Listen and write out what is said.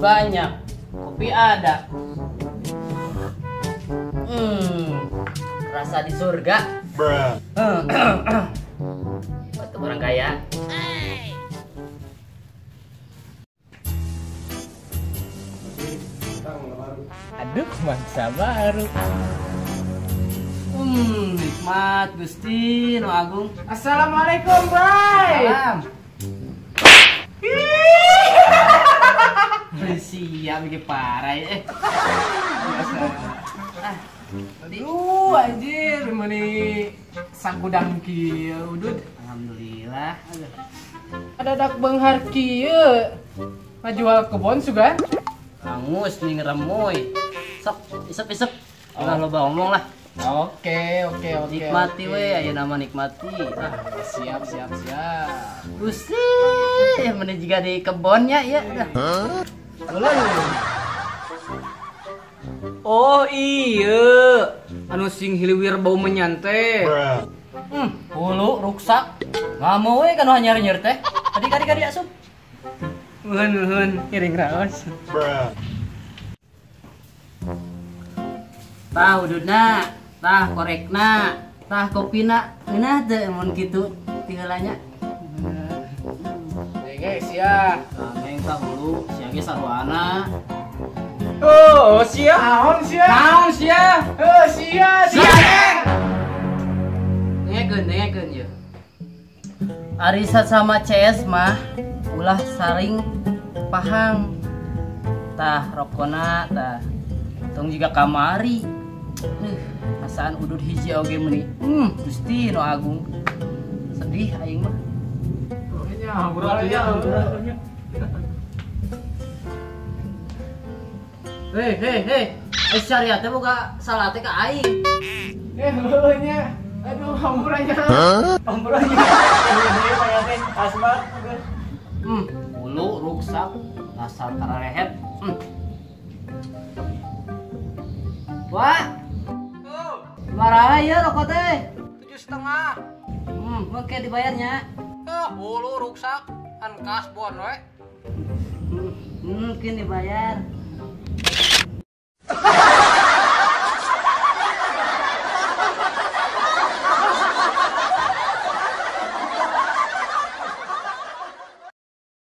banyak, kopi ada. Rasa di surga. Buat orang kaya. Aduh, mangsa baru. Nikmat Gusti Nu Agung. Assalamualaikum, Bray. Salam. Siap bikin parah ya. Aduh, anjir, meni sagudang kieu udud. Alhamdulillah. Ada dak beunghar kieu. Ngajual kebon sugan. Angus nih ngeremoy. Sok, isep-isep. Ulah loba ngomong lah. Oke. Nikmati we, aya nama nikmati. Siap. Gusti, meni juga di kebonnya ya. Oh iya, anu sing hiliwir bau menyante. Hulu ruksak. Ngamu we kan nyari-nyari teh. Kadi asup. Nuhun, kiring raos. Tah ududna, tah korekna, tah kopina. Ngeunah teh mun kitu tinggalannya. Guys ya. Meng tah hulu, sia ge sarwana. Oh, sia. Naon sia? Sia. Dengekeun ya. Arisa sama CS mah ulah saring pahang. Tah rokona tah. Tong juga kamari. Rasaan udud hiji oge meuni. Gusti Nu Agung. Sedih aing mah. Hei. Syariat teh boga salah teh ka aing. Heunya. Aduh, hamburannya. Asmat. Hulu ruksak dasar kararehet. Wah. Marah ya rokok teh. 7,5. Oke dibayarnya. Hulu ruksak, an kasbon we. Mungkin dibayar.